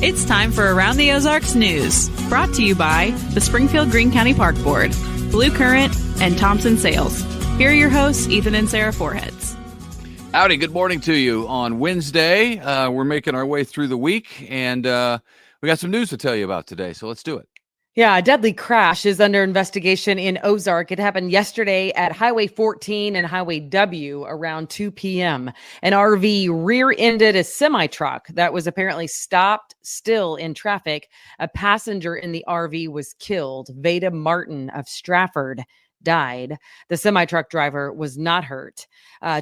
It's time for Around the Ozarks News, brought to you by the Springfield Greene County Park Board, Blue Current, and Thompson Sales. Here are your hosts, Ethan and Sarah Foreheads. Howdy, good morning to you on Wednesday. We're making our way through the week, and we got some news to tell you about today, so let's do it. Yeah, a deadly crash is under investigation in Ozark. It happened yesterday at Highway 14 and Highway W around 2 p.m. An RV rear-ended a semi-truck that was apparently stopped still in traffic. A passenger in the RV was killed. Veda Martin of Strafford died. The semi-truck driver was not hurt.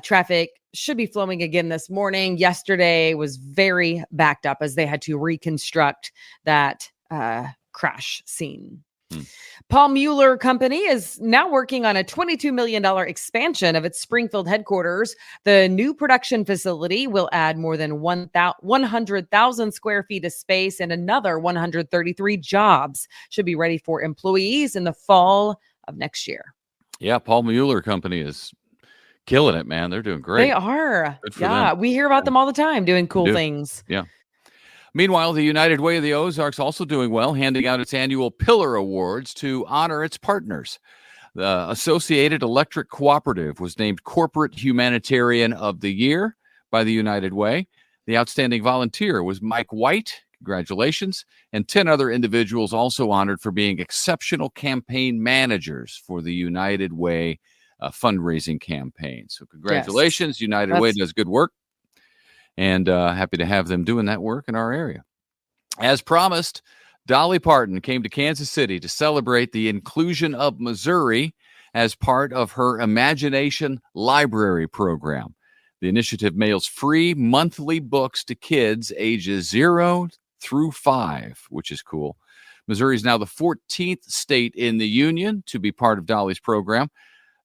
Traffic should be flowing again this morning. Yesterday was very backed up as they had to reconstruct that crash scene. Paul Mueller Company is now working on a $22 million expansion of its Springfield headquarters. The new production facility will add more than 100,000 square feet of space and another 133 jobs. Should be ready for employees in the fall of next year. Yeah, Paul Mueller Company is killing it, man. They're doing great. They are. Good for Yeah, them. we hear about them all the time doing cool things. Yeah. Meanwhile, the United Way of the Ozarks also doing well, handing out its annual Pillar Awards to honor its partners. The Associated Electric Cooperative was named Corporate Humanitarian of the Year by the United Way. The outstanding volunteer was Mike White. Congratulations. And 10 other individuals also honored for being exceptional campaign managers for the United Way fundraising campaign. So congratulations. Yes. United Way does good work. And happy to have them doing that work in our area. As promised, Dolly Parton came to Kansas City to celebrate the inclusion of Missouri as part of her Imagination Library program. The initiative mails free monthly books to kids ages 0 through 5, which is cool. Missouri is now the 14th state in the union to be part of Dolly's program.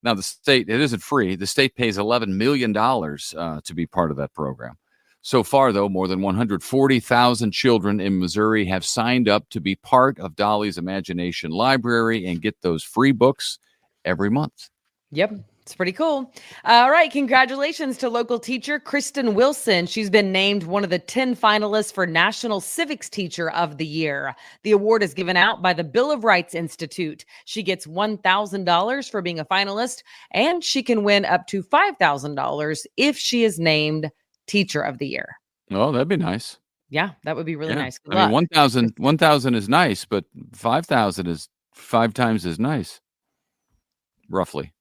Now, the state, it isn't free. The state pays $11 million to be part of that program. So far, though, more than 140,000 children in Missouri have signed up to be part of Dolly's Imagination Library and get those free books every month. Yep, it's pretty cool. All right, congratulations to local teacher Kristen Wilson. She's been named one of the 10 finalists for National Civics Teacher of the Year. The award is given out by the Bill of Rights Institute. She gets $1,000 for being a finalist, and she can win up to $5,000 if she is named Teacher of the Year. Oh, that'd be nice. Yeah, that would be really nice. Good I mean, 1,000 is nice, but 5,000 is 5 times as nice, roughly.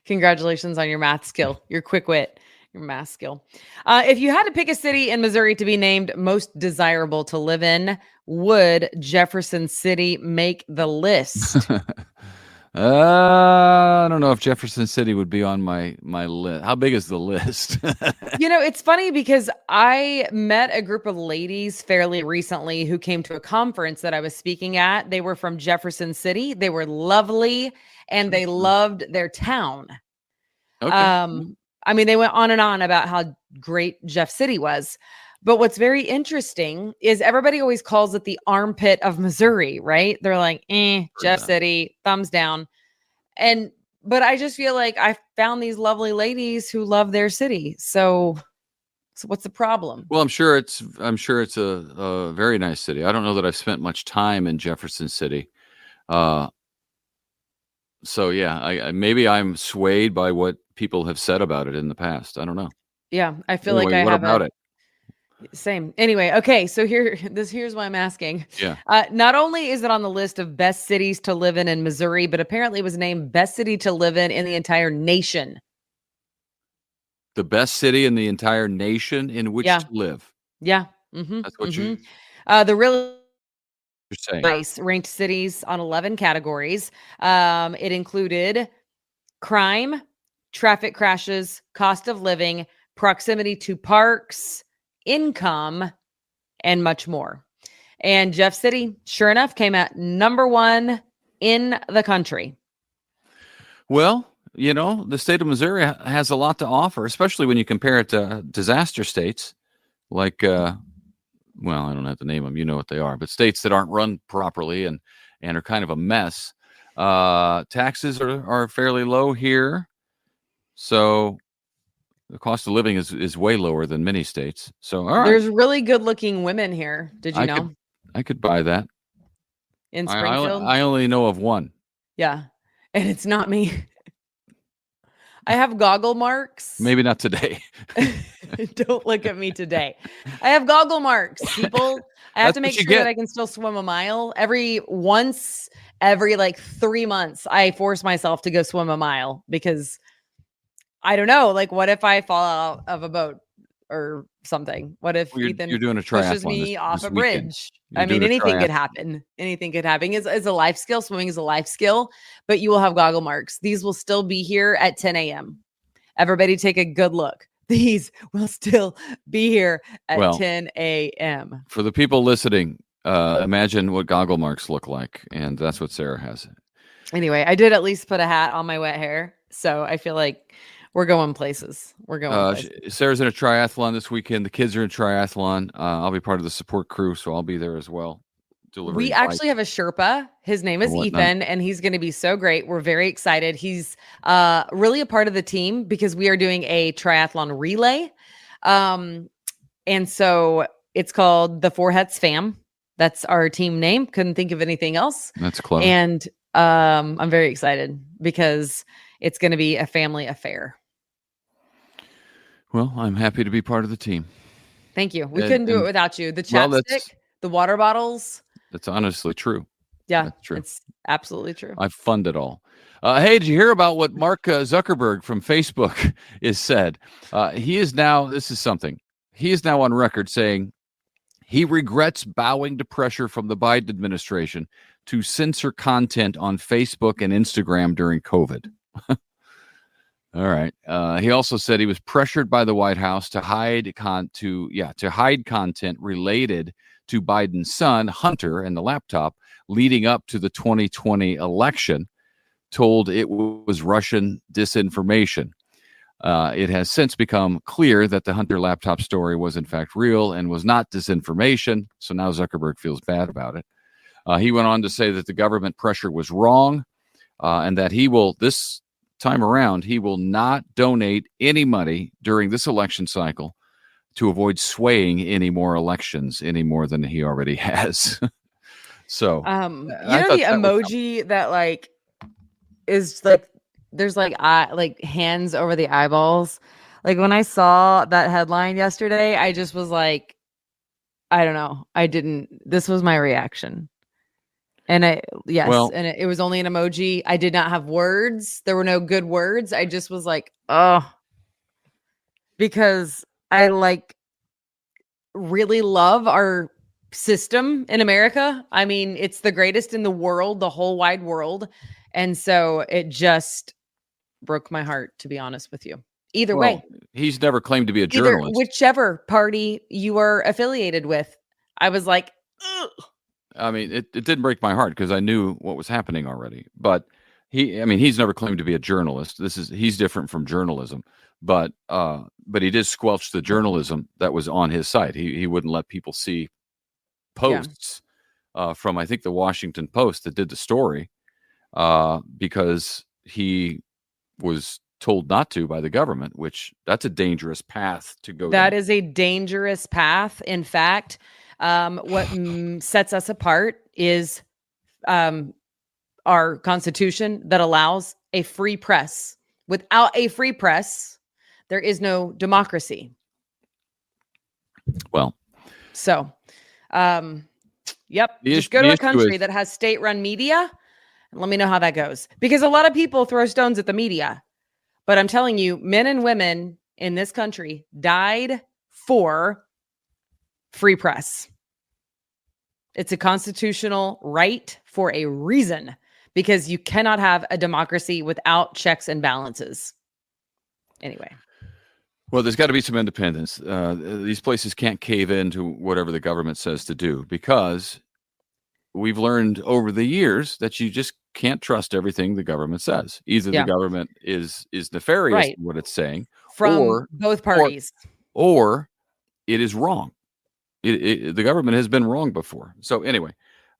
Congratulations on your math skill, your quick wit, your math skill. If you had to pick a city in Missouri to be named most desirable to live in, would Jefferson City make the list? I don't know if Jefferson City would be on my list. How big is the list? It's funny because I met a group of ladies fairly recently who came to a conference that I was speaking at. They were from Jefferson City. They were lovely and they loved their town. Okay. I mean, they went on and on about how great Jeff City was. But what's very interesting is everybody always calls it the armpit of Missouri, right? They're like, Jeff City, thumbs down. But I just feel like I found these lovely ladies who love their city. So what's the problem? Well, I'm sure it's a very nice city. I don't know that I've spent much time in Jefferson City. So yeah, maybe I'm swayed by what people have said about it in the past. I don't know. Yeah, I feel like I what have about it? Same. Anyway, okay, so here's why I'm asking. Yeah. Not only is it on the list of best cities to live in Missouri, but apparently it was named best city to live in the entire nation. The best city in the entire nation in which to live. Yeah. Mm-hmm. That's what you're saying. Nice. Ranked cities on 11 categories. It included crime, traffic crashes, cost of living, proximity to parks, income, and much more. And Jeff City, sure enough, came at number 1 in the country. Well, the state of Missouri has a lot to offer, especially when you compare it to disaster states like, I don't have to name them, you know what they are, but states that aren't run properly and are kind of a mess. Taxes are fairly low here. So The cost of living is way lower than many states. So, all right. There's really good looking women here. Did you know? I could buy that. In Springfield? I only know of one. Yeah. And it's not me. I have goggle marks. Maybe not today. Don't look at me today. I have goggle marks, people. I have to make sure that I can still swim a mile. Every like 3 months, I force myself to go swim a mile because I don't know. Like, what if I fall out of a boat or something? What if Ethan you're doing a pushes triathlon me off a bridge? I mean, anything could happen. Anything could happen. It's a life skill. Swimming is a life skill, but you will have goggle marks. These will still be here at 10 a.m. Everybody take a good look. These will still be here at 10 a.m. For the people listening, imagine what goggle marks look like. And that's what Sarah has. Anyway, I did at least put a hat on my wet hair. So I feel like we're going places. Sarah's in a triathlon this weekend. The kids are in triathlon. I'll be part of the support crew, so I'll be there as well. We actually have a Sherpa. His name is Ethan, and he's going to be so great. We're very excited. He's really a part of the team because we are doing a triathlon relay. And so it's called the Four Hets Fam. That's our team name. Couldn't think of anything else. That's close. And I'm very excited because it's going to be a family affair. Well, I'm happy to be part of the team. Thank you. We couldn't do it without you. The chapstick, the water bottles. That's honestly true. Yeah, that's true. It's absolutely true. I fund it all. Hey, did you hear about what Mark Zuckerberg from Facebook is said? He is now on record saying he regrets bowing to pressure from the Biden administration to censor content on Facebook and Instagram during COVID. All right. He also said he was pressured by the White House to hide content related to Biden's son, Hunter, and the laptop leading up to the 2020 election, told it was Russian disinformation. It has since become clear that the Hunter laptop story was in fact real and was not disinformation. So now Zuckerberg feels bad about it. He went on to say that the government pressure was wrong and that this time around, he will not donate any money during this election cycle to avoid swaying any more elections any more than he already has. So, the emoji that like is like there's like hands over the eyeballs. Like when I saw that headline yesterday, I just was like, I don't know. This was my reaction. And it was only an emoji. I did not have words. There were no good words. I just was like, oh, because I really love our system in America. I mean, it's the greatest in the world, the whole wide world. And so it just broke my heart, to be honest with you. Either way. He's never claimed to be a journalist. Whichever party you are affiliated with. I was like, ugh. I mean, it didn't break my heart because I knew what was happening already. But he's never claimed to be a journalist. He's different from journalism. But he did squelch the journalism that was on his site. He wouldn't let people see posts from, I think, the Washington Post that did the story because he was told not to by the government, which that's a dangerous path to go down. That is a dangerous path. In fact, what sets us apart is our Constitution that allows a free press. Without a free press, there is no democracy. Well, so, just go to a country that has state-run media and let me know how that goes. Because a lot of people throw stones at the media, but I'm telling you, men and women in this country died for free press. It's a constitutional right for a reason, because you cannot have a democracy without checks and balances. Anyway. Well, there's got to be some independence. These places can't cave into whatever the government says to do, because we've learned over the years that you just can't trust everything the government says. Either the government is nefarious in what it's saying, from both parties, or it is wrong. The government has been wrong before. So anyway,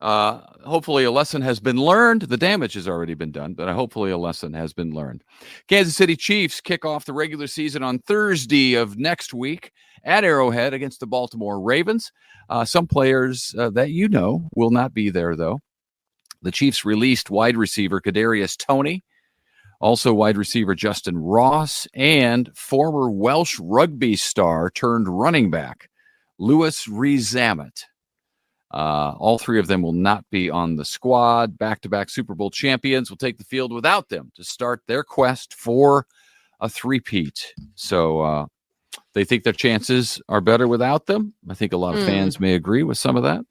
Hopefully a lesson has been learned. The damage has already been done, but hopefully a lesson has been learned. Kansas City Chiefs kick off the regular season on Thursday of next week at Arrowhead against the Baltimore Ravens. Some players that will not be there, though. The Chiefs released wide receiver Kadarius Toney, also wide receiver Justin Ross, and former Welsh rugby star turned running back Lewis Rees-Zammit. All three of them will not be on the squad. Back-to-back Super Bowl champions will take the field without them to start their quest for a three-peat. So they think their chances are better without them. I think a lot of fans may agree with some of that.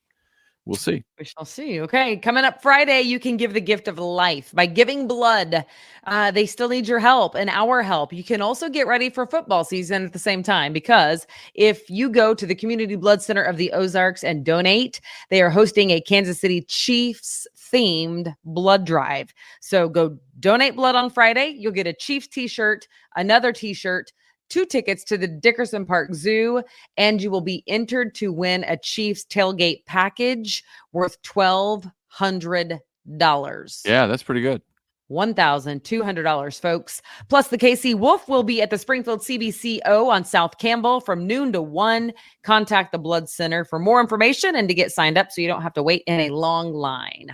We'll see. We shall see. Okay, coming up Friday, you can give the gift of life by giving blood. They still need your help and our help. You can also get ready for football season at the same time, because if you go to the Community Blood Center of the Ozarks and donate, they are hosting a Kansas City Chiefs themed blood drive. So go donate blood on Friday. You'll get a Chiefs t-shirt, another t-shirt, 2 tickets to the Dickerson Park Zoo, and you will be entered to win a Chiefs tailgate package worth $1,200. Yeah, that's pretty good. $1,200, folks. Plus, the KC Wolf will be at the Springfield CBCO on South Campbell from noon to 1. Contact the Blood Center for more information and to get signed up so you don't have to wait in a long line.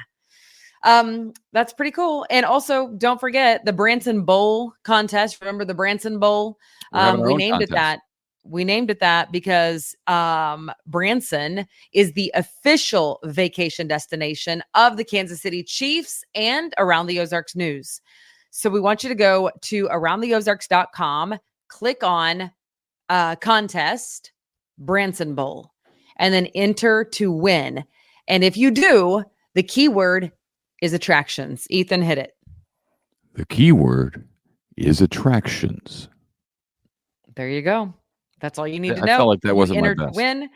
That's pretty cool. And also, don't forget the Branson Bowl contest. Remember the Branson Bowl? We named it that. We named it that because Branson is the official vacation destination of the Kansas City Chiefs and Around the Ozarks News. So we want you to go to aroundtheozarks.com, click on contest, Branson Bowl, and then enter to win. And if you do, the keyword is attractions. Ethan, hit it. The keyword is attractions. There you go. That's all you need to know. I felt like that wasn't my best. Win.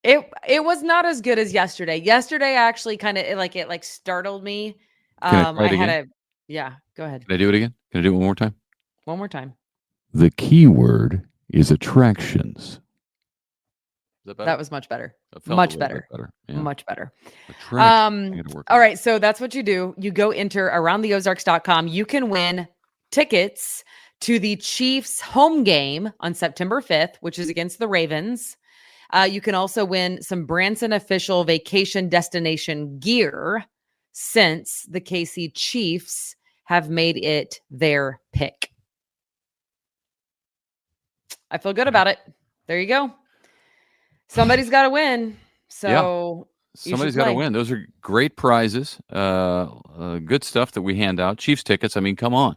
It was not as good as yesterday. Yesterday actually kind of it startled me. Can I try it again? Go ahead. Can I do it again? Can I do it one more time? One more time. The keyword is attractions. That was much better. Much better. Yeah. Much better. All right. So that's what you do. You go enter aroundtheozarks.com. You can win tickets to the Chiefs home game on September 5th, which is against the Ravens. You can also win some Branson official vacation destination gear since the KC Chiefs have made it their pick. I feel good about it. There you go. Somebody's got to win. So somebody's got to win. Those are great prizes. Good stuff that we hand out. Chiefs tickets. I mean, come on.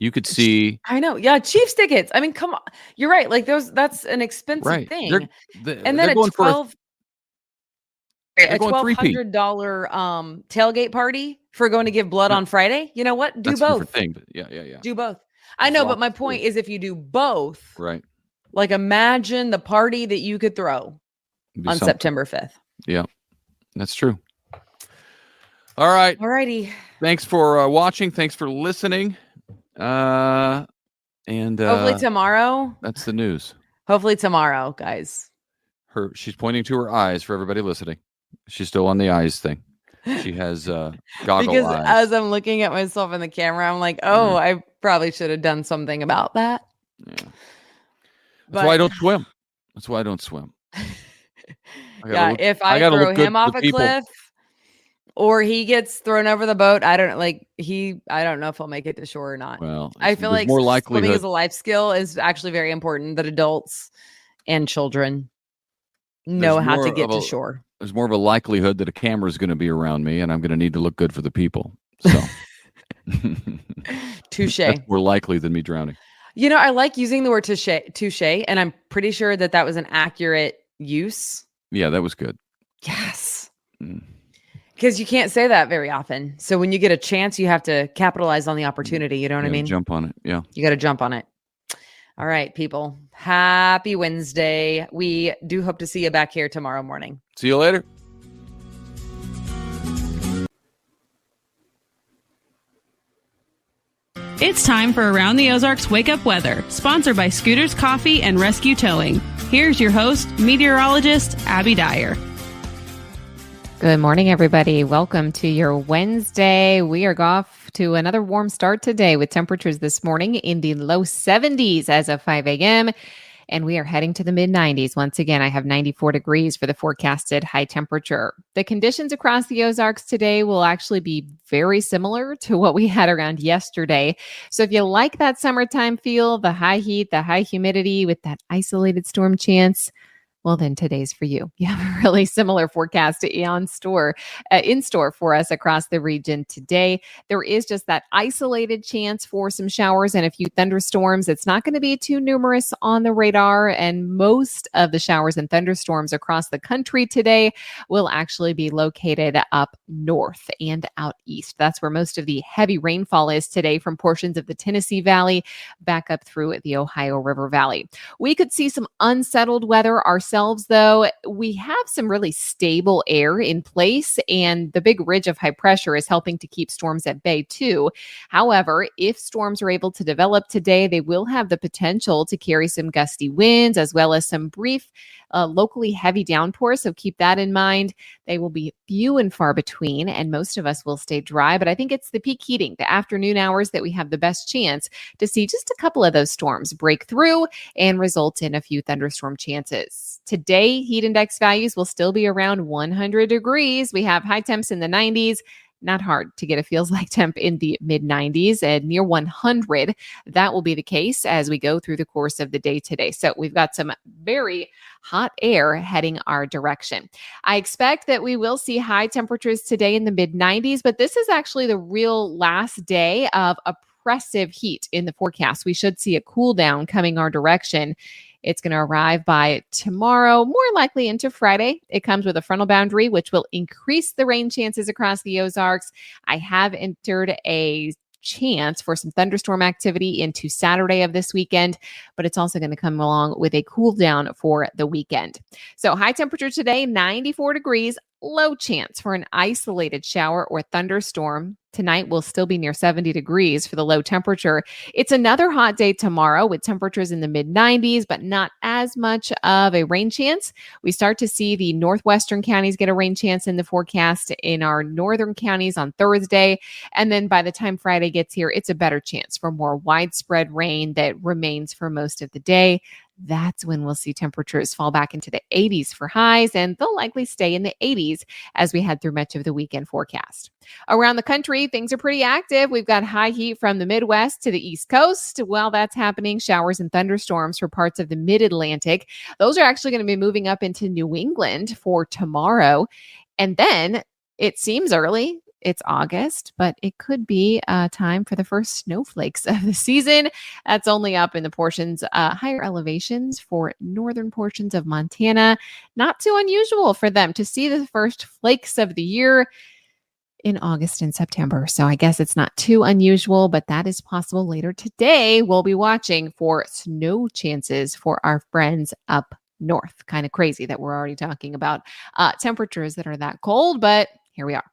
You could see. I know. Yeah. Chiefs tickets. I mean, come on. You're right. Like that's an expensive thing. And then a $1,200 tailgate party for going to give blood on Friday. You know what? Do that's both. A different thing, but yeah. Do both. I know, but my point is if you do both, right? Like imagine the party that you could throw on September 5th. Yeah, that's true. All right. All righty. Thanks for watching. Thanks for listening. And hopefully tomorrow. That's the news. Hopefully tomorrow, guys. She's pointing to her eyes for everybody listening. She's still on the eyes thing. She has goggle eyes. As I'm looking at myself in the camera, I'm like, oh, I probably should have done something about that. Yeah. That's why I don't swim. If I throw him off a cliff or he gets thrown over the boat, I don't know if he'll make it to shore or not. Well, I feel like swimming as a life skill is actually very important that adults and children know how to get to shore. There's more of a likelihood that a camera is going to be around me and I'm going to need to look good for the people. So touche. That's more likely than me drowning. You know, I like using the word touche, and I'm pretty sure that was an accurate use. Yeah, that was good. Yes. Because you can't say that very often. So when you get a chance, you have to capitalize on the opportunity. You know what I mean? Jump on it. Yeah. You got to jump on it. All right, people. Happy Wednesday. We do hope to see you back here tomorrow morning. See you later. It's time for Around the Ozarks Wake Up Weather, sponsored by Scooters Coffee and Rescue Towing. Here's your host, meteorologist Abby Dyer. Good morning, everybody. Welcome to your Wednesday. We are off to another warm start today with temperatures this morning in the low 70s as of 5 a.m. And we are heading to the mid 90s. Once again, I have 94 degrees for the forecasted high temperature. The conditions across the Ozarks today will actually be very similar to what we had around yesterday. So if you like that summertime feel, the high heat, the high humidity with that isolated storm chance, well, then today's for you. You have a really similar forecast in store for us across the region today. There is just that isolated chance for some showers and a few thunderstorms. It's not going to be too numerous on the radar, and most of the showers and thunderstorms across the country today will actually be located up north and out east. That's where most of the heavy rainfall is today, from portions of the Tennessee Valley back up through the Ohio River Valley. We could see some unsettled weather ourselves, though. We have some really stable air in place, and the big ridge of high pressure is helping to keep storms at bay too. However, if storms are able to develop today, they will have the potential to carry some gusty winds as well as some brief locally heavy downpours. So keep that in mind. They will be few and far between, and most of us will stay dry. But I think it's the peak heating, the afternoon hours, that we have the best chance to see just a couple of those storms break through and result in a few thunderstorm chances. Today, heat index values will still be around 100 degrees. We have high temps in the 90s. Not hard to get a feels like temp in the mid 90s and near 100. That will be the case as we go through the course of the day today. So we've got some very hot air heading our direction. I expect that we will see high temperatures today in the mid 90s, but this is actually the real last day of oppressive heat in the forecast. We should see a cool down coming our direction. It's going to arrive by tomorrow, more likely into Friday. It comes with a frontal boundary, which will increase the rain chances across the Ozarks. I have entered a chance for some thunderstorm activity into Saturday of this weekend, but it's also going to come along with a cool down for the weekend. So high temperature today, 94 degrees, low chance for an isolated shower or thunderstorm. Tonight will still be near 70 degrees for the low temperature. It's another hot day tomorrow with temperatures in the mid 90s, but not as much of a rain chance. We start to see the northwestern counties get a rain chance in the forecast in our northern counties on Thursday. And then by the time Friday gets here, it's a better chance for more widespread rain that remains for most of the day. That's when we'll see temperatures fall back into the 80s for highs, and they'll likely stay in the 80s as we head through much of the weekend forecast. Around the country, things are pretty active. We've got high heat from the Midwest to the East Coast. While that's happening, showers and thunderstorms for parts of the Mid-Atlantic. Those are actually going to be moving up into New England for tomorrow. And then it seems early. It's August, but it could be time for the first snowflakes of the season. That's only up in the portions, higher elevations for northern portions of Montana. Not too unusual for them to see the first flakes of the year in August and September. So I guess it's not too unusual, but that is possible later today. We'll be watching for snow chances for our friends up north. Kind of crazy that we're already talking about temperatures that are that cold, but here we are.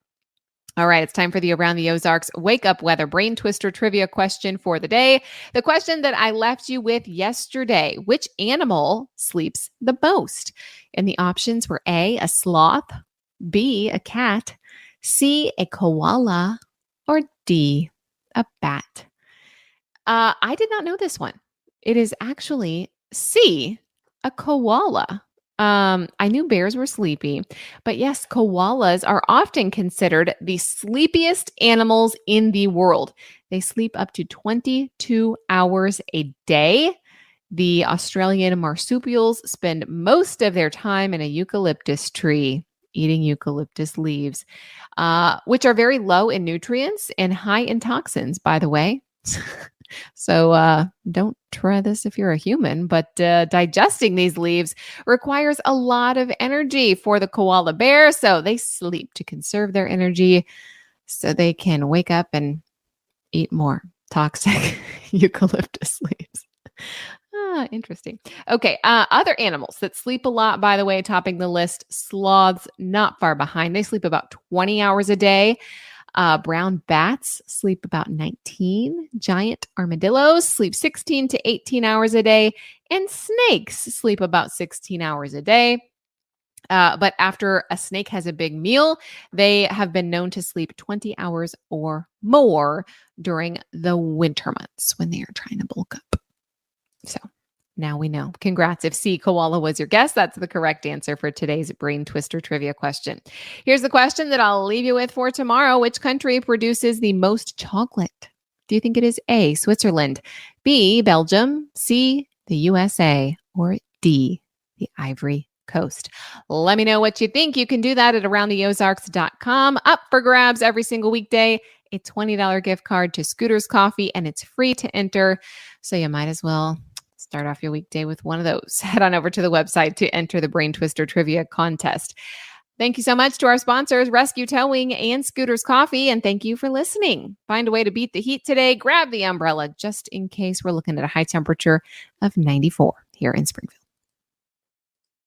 All right, it's time for the Around the Ozarks Wake Up Weather Brain Twister Trivia question for the day. The question that I left you with yesterday: which animal sleeps the most? And the options were A, a sloth, B, a cat, C, a koala, or D, a bat. I did not know this one. It is actually C, a koala. I knew bears were sleepy, but yes, koalas are often considered the sleepiest animals in the world. They sleep up to 22 hours a day. The Australian marsupials spend most of their time in a eucalyptus tree, eating eucalyptus leaves, which are very low in nutrients and high in toxins, by the way. So don't try this if you're a human, but digesting these leaves requires a lot of energy for the koala bear. So they sleep to conserve their energy so they can wake up and eat more toxic eucalyptus leaves. Interesting. Okay. Other animals that sleep a lot, by the way, topping the list, sloths not far behind. They sleep about 20 hours a day. Brown bats sleep about 19. Giant armadillos sleep 16 to 18 hours a day. And snakes sleep about 16 hours a day. But after a snake has a big meal, they have been known to sleep 20 hours or more during the winter months when they are trying to bulk up. So now we know. Congrats. If C, koala was your guess, that's the correct answer for today's Brain Twister trivia question. Here's the question that I'll leave you with for tomorrow. Which country produces the most chocolate? Do you think it is A, Switzerland, B, Belgium, C, the USA, or D, the Ivory Coast? Let me know what you think. You can do that at aroundtheozarks.com. Up for grabs every single weekday. A $20 gift card to Scooter's Coffee, and it's free to enter. So you might as well start off your weekday with one of those. Head on over to the website to enter the Brain Twister Trivia Contest. Thank you so much to our sponsors, Rescue Towing and Scooter's Coffee, and thank you for listening. Find a way to beat the heat today. Grab the umbrella just in case. We're looking at a high temperature of 94 here in Springfield.